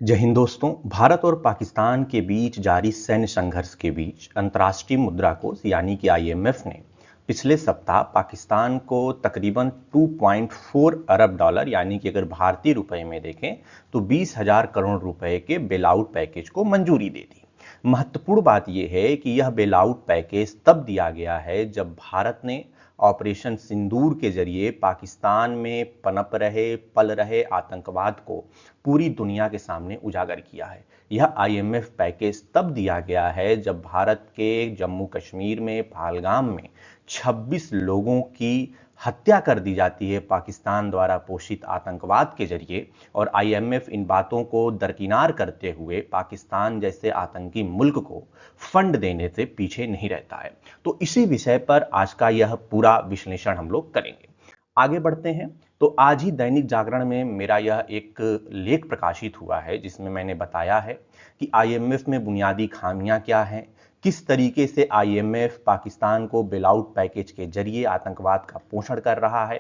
जय हिंद दोस्तों। भारत और पाकिस्तान के बीच जारी सैन्य संघर्ष के बीच अंतर्राष्ट्रीय मुद्रा कोष यानी कि आईएमएफ ने पिछले सप्ताह पाकिस्तान को तकरीबन 2.4 अरब डॉलर यानी कि अगर भारतीय रुपए में देखें तो 20,000 करोड़ रुपए के बेलआउट पैकेज को मंजूरी दे दी। महत्वपूर्ण बात यह है कि यह बेलआउट पैकेज तब दिया गया है जब भारत ने ऑपरेशन सिंदूर के जरिए पाकिस्तान में पनप रहे पल रहे आतंकवाद को पूरी दुनिया के सामने उजागर किया है। यह आईएमएफ पैकेज तब दिया गया है जब भारत के जम्मू कश्मीर में पहलगाम में 26 लोगों की हत्या कर दी जाती है पाकिस्तान द्वारा पोषित आतंकवाद के जरिए, और आईएमएफ इन बातों को दरकिनार करते हुए पाकिस्तान जैसे आतंकी मुल्क को फंड देने से पीछे नहीं रहता है। तो इसी विषय पर आज का यह पूरा विश्लेषण हम लोग करेंगे। आगे बढ़ते हैं तो आज ही दैनिक जागरण में मेरा यह एक लेख प्रकाशित हुआ है जिसमें मैंने बताया है कि आईएमएफ में बुनियादी खामियां क्या हैं, किस तरीके से आईएमएफ पाकिस्तान को बेलआउट पैकेज के जरिए आतंकवाद का पोषण कर रहा है,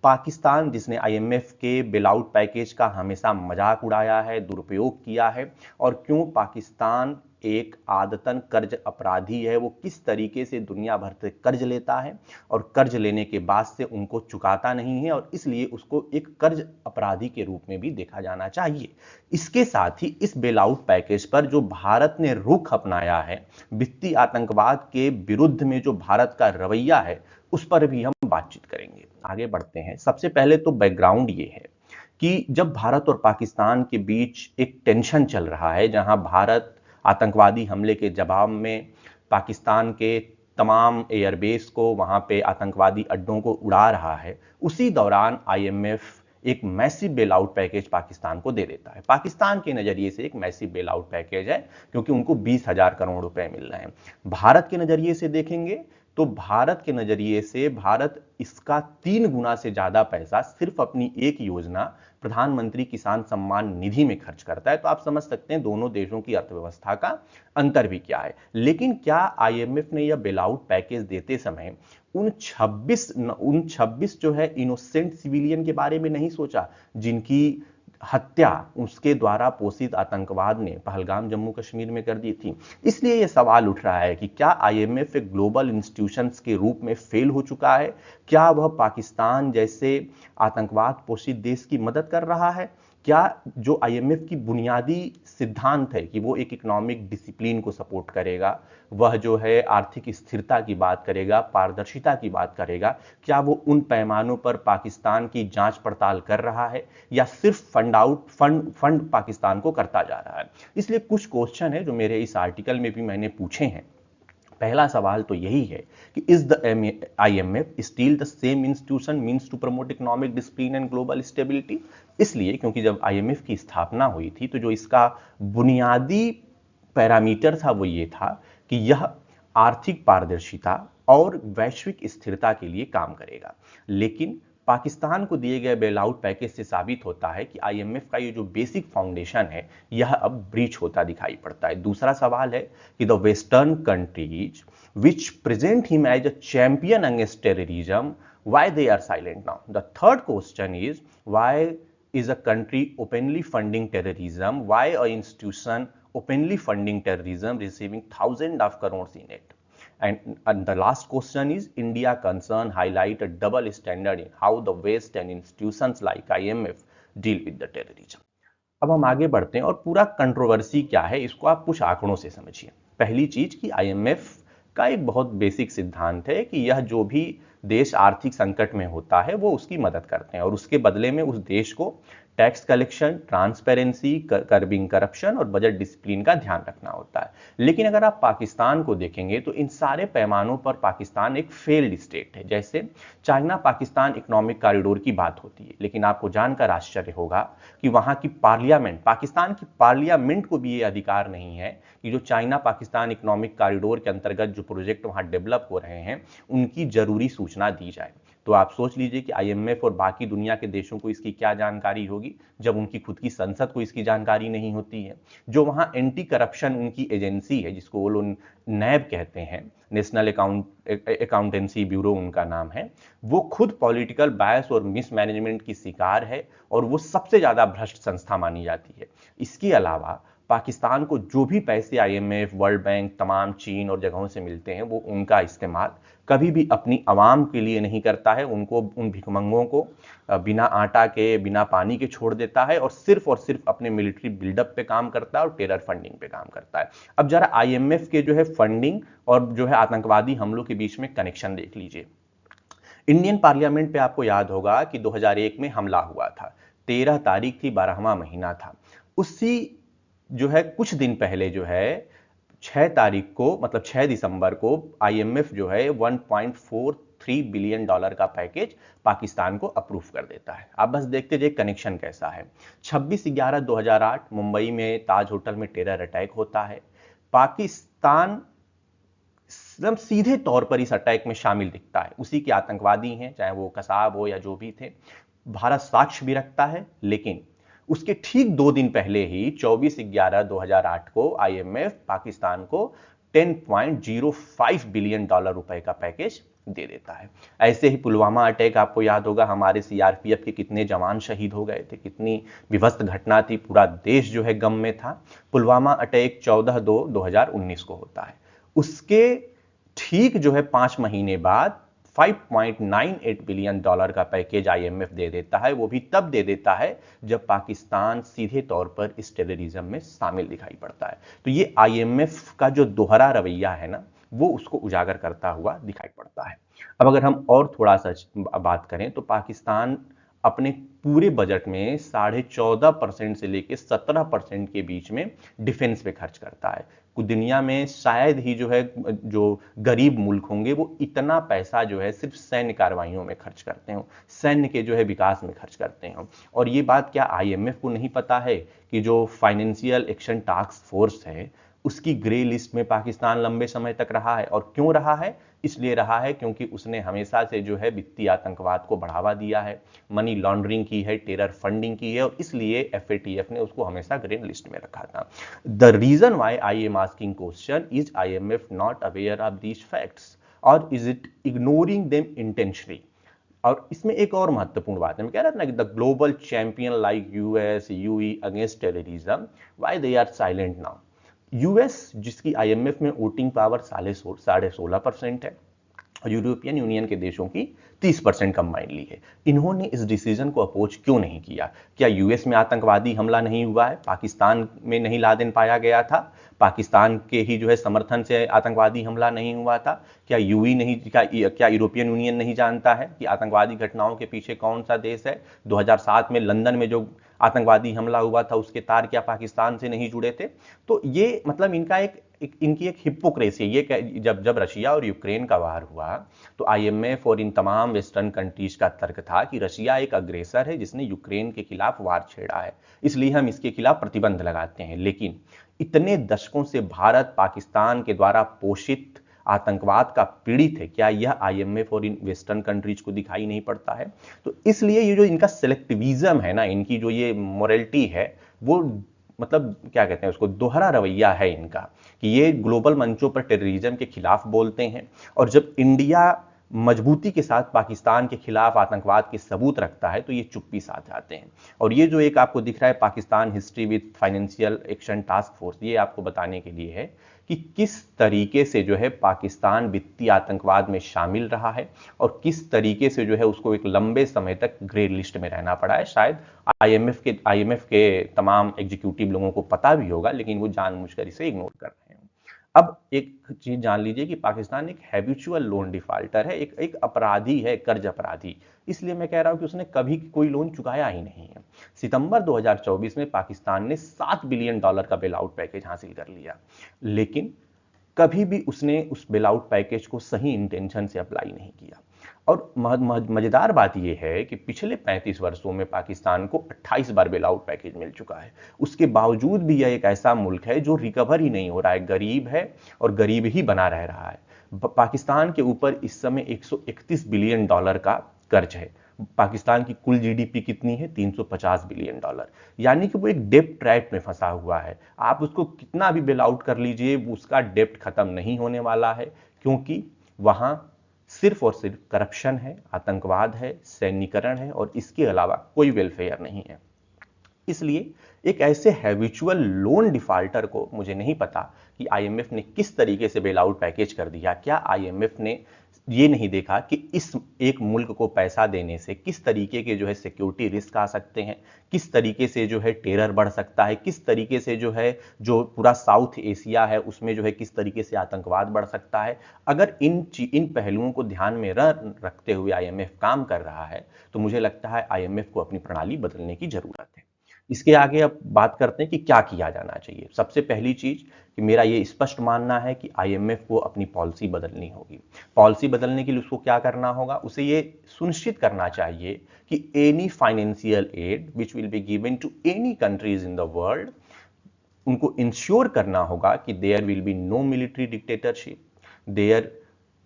पाकिस्तान जिसने आईएमएफ के बेलआउट पैकेज का हमेशा मजाक उड़ाया है, दुरुपयोग किया है, और क्यों पाकिस्तान एक आदतन कर्ज अपराधी है, वो किस तरीके से दुनिया भर से कर्ज लेता है और कर्ज लेने के बाद से उनको चुकाता नहीं है, और इसलिए उसको एक कर्ज अपराधी के रूप में भी देखा जाना चाहिए। इसके साथ ही इस बेलआउट पैकेज पर जो भारत ने रुख अपनाया है, वित्तीय आतंकवाद के विरुद्ध में जो भारत का रवैया है, उस पर भी हम बातचीत करेंगे। आगे बढ़ते हैं। सबसे पहले तो बैकग्राउंड ये है कि जब भारत और पाकिस्तान के बीच एक टेंशन चल रहा है, जहां भारत आतंकवादी हमले के जवाब में पाकिस्तान के तमाम एयरबेस को, वहां पे आतंकवादी अड्डों को उड़ा रहा है, उसी दौरान आईएमएफ एक मैसिव बेलआउट पैकेज पाकिस्तान को दे देता है। पाकिस्तान के नजरिए से एक मैसिव बेलआउट पैकेज है क्योंकि उनको 20,000 करोड़ रुपए मिल रहे हैं। भारत के नजरिए से देखेंगे तो भारत के नजरिए से भारत इसका 3 गुना से ज्यादा पैसा सिर्फ अपनी एक योजना प्रधानमंत्री किसान सम्मान निधि में खर्च करता है। तो आप समझ सकते हैं दोनों देशों की अर्थव्यवस्था का अंतर भी क्या है। लेकिन क्या आईएमएफ ने यह बेलआउट पैकेज देते समय उन 26 जो है इनोसेंट सिविलियन के बारे में नहीं सोचा जिनकी हत्या उसके द्वारा पोषित आतंकवाद ने पहलगाम जम्मू कश्मीर में कर दी थी? इसलिए यह सवाल उठ रहा है कि क्या आईएमएफ एक ग्लोबल इंस्टीट्यूशंस के रूप में फेल हो चुका है? क्या वह पाकिस्तान जैसे आतंकवाद पोषित देश की मदद कर रहा है? क्या जो आईएमएफ की बुनियादी सिद्धांत है कि वो एक इकोनॉमिक डिसिप्लिन को सपोर्ट करेगा, वह जो है आर्थिक स्थिरता की बात करेगा, पारदर्शिता की बात करेगा, क्या वो उन पैमानों पर पाकिस्तान की जांच पड़ताल कर रहा है या सिर्फ फंड पाकिस्तान को करता जा रहा है? इसलिए कुछ क्वेश्चन है जो मेरे इस आर्टिकल में भी मैंने पूछे हैं। पहला सवाल तो यही है कि is the IMF still the same institution means to promote economic discipline and global stability? इसलिए क्योंकि जब आईएमएफ की स्थापना हुई थी तो जो इसका बुनियादी पैरामीटर था वो ये था कि यह आर्थिक पारदर्शिता और वैश्विक स्थिरता के लिए काम करेगा। लेकिन पाकिस्तान को दिए गए बेलआउट पैकेज से साबित होता है कि आईएमएफ का ये जो बेसिक फाउंडेशन है यह अब ब्रीच होता दिखाई पड़ता है। दूसरा सवाल है कि the western countries which present him as a champion against terrorism, why they are silent now? The third question is why is a country openly funding terrorism? Why a institution openly funding terrorism receiving thousands of crores in it? And the last question is India concern highlight a double standard in how the West and institutions like IMF deal with the terrorism. अब हम आगे बढ़ते हैं और पूरा controversy क्या है इसको आप कुछ आंकड़ों से समझिए। पहली चीज कि आईएमएफ का एक बहुत बेसिक सिद्धांत है कि यह जो भी देश आर्थिक संकट में होता है वो उसकी मदद करते हैं और उसके बदले में उस देश को tax collection, transparency, curbing corruption और बजट डिसिप्लिन का ध्यान रखना होता है। लेकिन अगर आप पाकिस्तान को देखेंगे तो इन सारे पैमानों पर पाकिस्तान एक फेल्ड स्टेट है। जैसे चाइना पाकिस्तान इकोनॉमिक कॉरिडोर की बात होती है, लेकिन आपको जानकर आश्चर्य होगा कि वहां की पार्लियामेंट, पाकिस्तान की पार्लियामेंट को भी ये अधिकार नहीं है कि जो चाइना पाकिस्तान इकोनॉमिक कॉरिडोर के अंतर्गत जो प्रोजेक्ट वहां डेवलप हो रहे हैं उनकी जरूरी सूचना दी जाए। तो आप सोच लीजिए कि आईएमएफ और बाकी दुनिया के देशों को इसकी क्या जानकारी होगी, जब उनकी खुद की संसद को इसकी जानकारी नहीं होती है। जो वहां एंटी करप्शन उनकी एजेंसी है, जिसको वो लोग नैब कहते हैं, नेशनल अकाउंटेंसी ब्यूरो उनका नाम है, वो खुद पॉलिटिकल बायस और मिसमैनेजमेंट की शिकार है और वो सबसे ज्यादा भ्रष्ट संस्था मानी जाती है। इसके अलावा पाकिस्तान को जो भी पैसे आईएमएफ, वर्ल्ड बैंक, तमाम चीन और जगहों से मिलते हैं, वो उनका इस्तेमाल कभी भी अपनी आवाम के लिए नहीं करता है। उनको, उन भिखमंगों को बिना आटा के, बिना पानी के छोड़ देता है और सिर्फ अपने मिलिट्री बिल्डअप पे काम करता है और टेरर फंडिंग पे काम करता है। अब जरा आईएमएफ के जो है फंडिंग और जो है आतंकवादी हमलों के बीच में कनेक्शन देख लीजिए। इंडियन पार्लियामेंट पे आपको याद होगा कि 2001 में हमला हुआ था, 13 तारीख थी, 12वां महीना था। उसी जो है कुछ दिन पहले जो है 6 तारीख को, मतलब 6 दिसंबर को आईएमएफ जो है 1.43 बिलियन डॉलर का पैकेज पाकिस्तान को अप्रूव कर देता है। आप बस देखते जाइए कनेक्शन कैसा है। 26/11/2008 मुंबई में ताज होटल में टेरर अटैक होता है। पाकिस्तान एकदम सीधे तौर पर इस अटैक में शामिल दिखता है, उसी के आतंकवादी हैं, चाहे वो कसाब हो या जो भी थे। भारत साक्ष्य भी रखता है, लेकिन उसके ठीक 2 दिन पहले ही 24/11/2008 को आईएमएफ पाकिस्तान को 10.05 बिलियन डॉलर रुपए का पैकेज दे देता है। ऐसे ही पुलवामा अटैक, आपको याद होगा हमारे सीआरपीएफ के कितने जवान शहीद हो गए थे, कितनी विध्वस्त घटना थी, पूरा देश जो है गम में था। पुलवामा अटैक 14/2/2019 को होता है। उसके ठीक जो है 5 महीने बाद 5.98 बिलियन डॉलर का पैकेज आईएमएफ दे देता है। वो भी तब दे देता है जब पाकिस्तान सीधे तौर पर इस टेररिज्म में शामिल दिखाई पड़ता है। तो ये आईएमएफ का जो दोहरा रवैया है ना, वो उसको उजागर करता हुआ दिखाई पड़ता है। अब अगर हम और थोड़ा सा बात करें तो पाकिस्तान अपने पूरे बजट में 14.5% से लेकर 17% के बीच में डिफेंस पे खर्च करता है। दुनिया में शायद ही जो है, जो गरीब मुल्क होंगे वो इतना पैसा जो है सिर्फ सैन्य कार्रवाइयों में खर्च करते हो, सैन्य के जो है विकास में खर्च करते हो। और ये बात क्या आईएमएफ को नहीं पता है कि जो फाइनेंशियल एक्शन टास्क फोर्स है उसकी ग्रे लिस्ट में पाकिस्तान लंबे समय तक रहा है। और क्यों रहा है? इसलिए रहा है क्योंकि उसने हमेशा से जो है वित्तीय आतंकवाद को बढ़ावा दिया है, मनी लॉन्ड्रिंग की है, टेरर फंडिंग की है, और इसलिए एफएटीएफ ने उसको हमेशा ग्रीन लिस्ट में रखा था। The reason why I am asking question is IMF not aware of these facts और is it ignoring them intentionally. और इसमें एक और महत्वपूर्ण बात है, मैं कह रहा था ना कि the global champion like US, UAE against terrorism, why they are silent now. US, जिसकी आईएमएफ में वोटिंग पावर 16.5% है, और यूरोपियन यूनियन के देशों की 30% कंबाइनली है, इन्होंने इस डिसीजन को अपोज क्यों नहीं किया? क्या यूएस में आतंकवादी हमला नहीं हुआ है? पाकिस्तान में नहीं लादेन पाया गया था? पाकिस्तान के ही जो है समर्थन से आतंकवादी हमला नहीं हुआ था? क्या यूई नहीं, क्या यूरोपियन यूनियन नहीं जानता है कि आतंकवादी घटनाओं के पीछे कौन सा देश है? 2007 में लंदन में जो आतंकवादी हमला हुआ था उसके तार क्या पाकिस्तान से नहीं जुड़े थे? तो ये मतलब इनका इनकी एक हिपोक्रेसी है। ये जब रशिया और यूक्रेन का वार हुआ तो आईएमएफ और इन तमाम वेस्टर्न कंट्रीज का तर्क था कि रशिया एक अग्रेसर है जिसने यूक्रेन के खिलाफ वार छेड़ा है, इसलिए हम इसके खिलाफ प्रतिबंध लगाते हैं। लेकिन इतने दशकों से भारत पाकिस्तान के द्वारा पोषित आतंकवाद का पीड़ित है, क्या यह आईएमएफ और इन वेस्टर्न कंट्रीज को दिखाई नहीं पड़ता है? तो इसलिए ये जो इनका सिलेक्टिविज्म है ना, इनकी जो ये मोरलिटी है, वो मतलब क्या कहते हैं उसको, दोहरा रवैया है इनका, कि ये ग्लोबल मंचों पर टेररिज्म के खिलाफ बोलते हैं और जब इंडिया मजबूती के साथ पाकिस्तान के खिलाफ आतंकवाद के सबूत रखता है तो ये चुप्पी साध जाते हैं। और ये जो एक आपको दिख रहा है Pakistan history with financial action task force, ये आपको बताने के लिए है कि किस तरीके से जो है पाकिस्तान वित्तीय आतंकवाद में शामिल रहा है और किस तरीके से जो है उसको एक लंबे समय तक ग्रे लिस्ट में रहना पड़ा है। शायद आईएमएफ के तमाम एग्जीक्यूटिव लोगों को पता भी होगा, लेकिन वो जानबूझकर इसे इग्नोर कर रहे हैं। अब एक चीज जान लीजिए कि पाकिस्तान एक हैबिचुअल लोन डिफॉल्टर है, एक अपराधी है, कर्ज अपराधी। इसलिए मैं कह रहा हूं कि उसने कभी कोई लोन चुकाया ही नहीं है। सितंबर 2024 में पाकिस्तान ने $7 बिलियन का बेल आउट पैकेज हासिल कर लिया, लेकिन कभी भी उसने उस बेल आउट पैकेज को सही इंटेंशन से अप्लाई नहीं किया। और मजेदार बात यह है कि पिछले 35 वर्षों में पाकिस्तान को 28 बार बेल आउट पैकेज मिल चुका है। उसके बावजूद भी यह एक ऐसा मुल्क है जो रिकवर ही नहीं हो रहा है, गरीब है और गरीब ही बना रह रहा है। पाकिस्तान के ऊपर इस समय $131 बिलियन का कर्ज है। पाकिस्तान की कुल जीडीपी कितनी है? 350 बिलियन डॉलर। यानी कि वो एक डेब्ट ट्रैप में फंसा हुआ है। आप उसको कितना भी बेल आउट कर लीजिए, उसका डेब्ट खत्म नहीं होने वाला है, क्योंकि वहां सिर्फ और सिर्फ करप्शन है, आतंकवाद है, सैन्यीकरण है और इसके अलावा कोई वेलफेयर नहीं है। इसलिए एक ऐसे हैबिचुअल लोन डिफाल्टर को मुझे नहीं पता कि आईएमएफ ने किस तरीके से बेल आउट पैकेज कर दिया। क्या आईएमएफ ने ये नहीं देखा कि इस एक मुल्क को पैसा देने से किस तरीके के जो है सिक्योरिटी रिस्क आ सकते हैं, किस तरीके से जो है टेरर बढ़ सकता है, किस तरीके से जो है जो पूरा साउथ एशिया है उसमें जो है किस तरीके से आतंकवाद बढ़ सकता है। अगर इन पहलुओं को ध्यान में रखते हुए आईएमएफ काम कर रहा है तो मुझे लगता है आईएमएफ को अपनी प्रणाली बदलने की जरूरत है। इसके आगे अब बात करते हैं कि क्या किया जाना चाहिए। सबसे पहली चीज कि मेरा ये स्पष्ट मानना है कि आईएमएफ को अपनी पॉलिसी बदलनी होगी। पॉलिसी बदलने के लिए उसको क्या करना होगा? उसे ये सुनिश्चित करना चाहिए कि any financial aid which will be given to any countries in the world, उनको इंश्योर करना होगा कि there will be no military dictatorship, there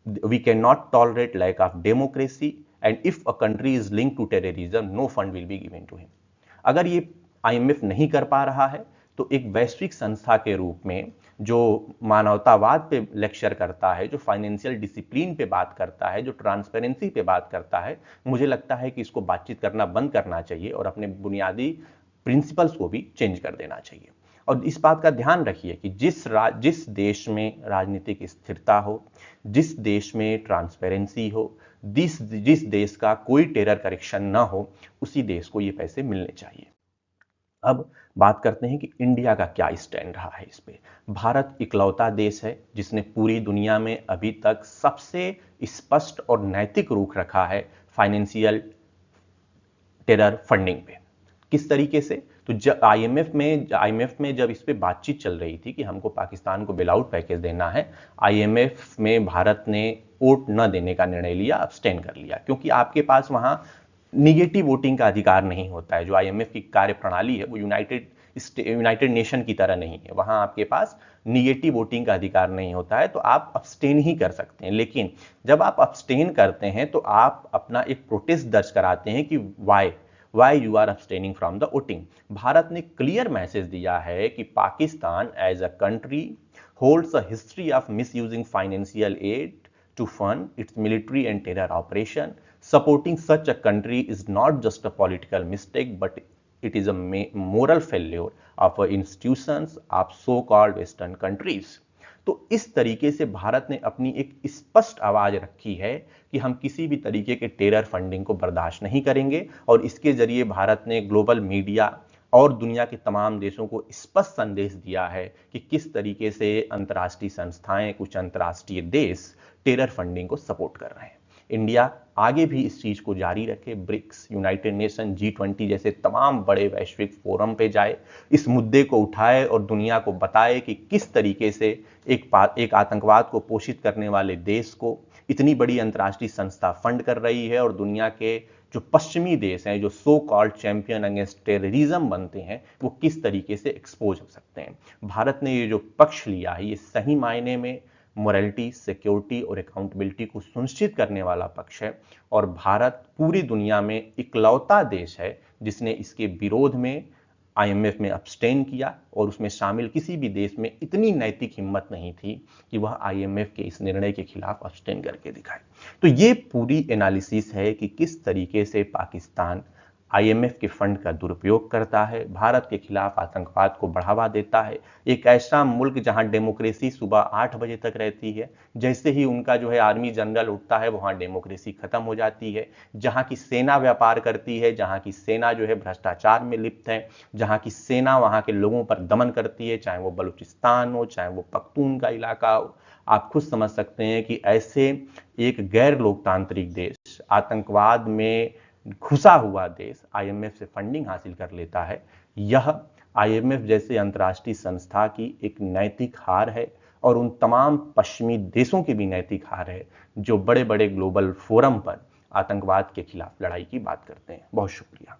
we can not tolerate lack of democracy, and if a country is linked to terrorism no fund will be given to him. अगर ये IMF नहीं कर पा रहा है तो एक वैश्विक संस्था के रूप में जो मानवतावाद पे लेक्चर करता है, जो फाइनेंशियल डिसिप्लिन पे बात करता है, जो ट्रांसपेरेंसी पे बात करता है, मुझे लगता है कि इसको बातचीत करना बंद करना चाहिए और अपने बुनियादी प्रिंसिपल्स को भी चेंज कर देना चाहिए। और इस बात का ध्यान रखिए कि जिस देश में राजनीतिक स्थिरता हो, जिस देश में ट्रांसपेरेंसी हो, जिस देश का कोई टेरर करेक्शन ना हो, उसी देश को ये पैसे मिलने चाहिए। अब बात करते हैं कि इंडिया का क्या स्टैंड रहा है इस पे। भारत इकलौता देश है जिसने पूरी दुनिया में अभी तक सबसे स्पष्ट और नैतिक रुख रखा है फाइनेंशियल टेरर फंडिंग पे। किस तरीके से? तो जब आईएमएफ में जब इस पे बातचीत चल रही थी कि हमको पाकिस्तान को बेल आउट पैकेज देना है, आईएमएफ में भारत ने वोट न देने का निर्णय लिया, अब्सटेन कर लिया, क्योंकि आपके पास वहां निगेटिव वोटिंग का अधिकार नहीं होता है। जो आईएमएफ की कार्य प्रणाली है वो यूनाइटेड नेशन की तरह नहीं है, वहां आपके पास निगेटिव वोटिंग का अधिकार नहीं होता है, तो आप अब्सटेन ही कर सकते हैं। लेकिन जब आप अब्सटेन करते हैं तो आप अपना एक प्रोटेस्ट दर्ज कराते हैं कि why you are abstaining from the voting. Bharat ने क्लियर मैसेज दिया है कि Pakistan as a country holds a history of misusing financial aid to fund its military and terror operation. Supporting such a country is not just a political mistake, but it is a moral failure of institutions of so-called Western countries. तो इस तरीके से भारत ने अपनी एक स्पष्ट आवाज रखी है कि हम किसी भी तरीके के टेरर फंडिंग को बर्दाश्त नहीं करेंगे, और इसके जरिए भारत ने ग्लोबल मीडिया और दुनिया के तमाम देशों को स्पष्ट संदेश दिया है कि किस तरीके से अंतर्राष्ट्रीय संस्थाएं, कुछ अंतर्राष्ट्रीय देश टेरर फंडिंग को सपोर्ट कर रहे हैं। इंडिया आगे भी इस चीज को जारी रखे, ब्रिक्स, यूनाइटेड नेशन, G20 जैसे तमाम बड़े वैश्विक फोरम पे जाए, इस मुद्दे को उठाए और दुनिया को बताए कि किस तरीके से एक आतंकवाद को पोषित करने वाले देश को इतनी बड़ी अंतर्राष्ट्रीय संस्था फंड कर रही है, और दुनिया के जो पश्चिमी देश हैं, जो so called champion against terrorism बनते हैं, वो किस तरीके से एक्सपोज हो सकते हैं। भारत ने ये जो पक्ष लिया है, ये सही मायने में मोरालिटी, सिक्योरिटी और अकाउंटेबिलिटी को सुनिश्चित करने वाला पक्ष है, और भारत पूरी दुनिया में इकलौता देश है जिसने इसके विरोध में आईएमएफ में अब्सटेन किया, और उसमें शामिल किसी भी देश में इतनी नैतिक हिम्मत नहीं थी कि वह आईएमएफ के इस निर्णय के खिलाफ अब्सटेन करके दिखाए। तो ये पूरी एनालिसिस है कि किस तरीके से पाकिस्तान आईएमएफ के फंड का दुरुपयोग करता है, भारत के खिलाफ आतंकवाद को बढ़ावा देता है। एक ऐसा मुल्क जहां डेमोक्रेसी सुबह 8 बजे तक रहती है, जैसे ही उनका जो है आर्मी जनरल उठता है वहां डेमोक्रेसी खत्म हो जाती है। जहां की सेना व्यापार करती है, जहां की सेना जो है भ्रष्टाचार में लिप्त है, जहां की सेना वहां के लोगों पर दमन करती है, चाहे वो बलूचिस्तान हो, चाहे वो पख्तून का इलाका हो। आप खुद समझ सकते हैं कि ऐसे एक गैर लोकतांत्रिक देश, आतंकवाद में घुसा हुआ देश आईएमएफ से फंडिंग हासिल कर लेता है। यह आईएमएफ जैसे अंतर्राष्ट्रीय संस्था की एक नैतिक हार है, और उन तमाम पश्चिमी देशों की भी नैतिक हार है जो बड़े बड़े ग्लोबल फोरम पर आतंकवाद के खिलाफ लड़ाई की बात करते हैं। बहुत शुक्रिया।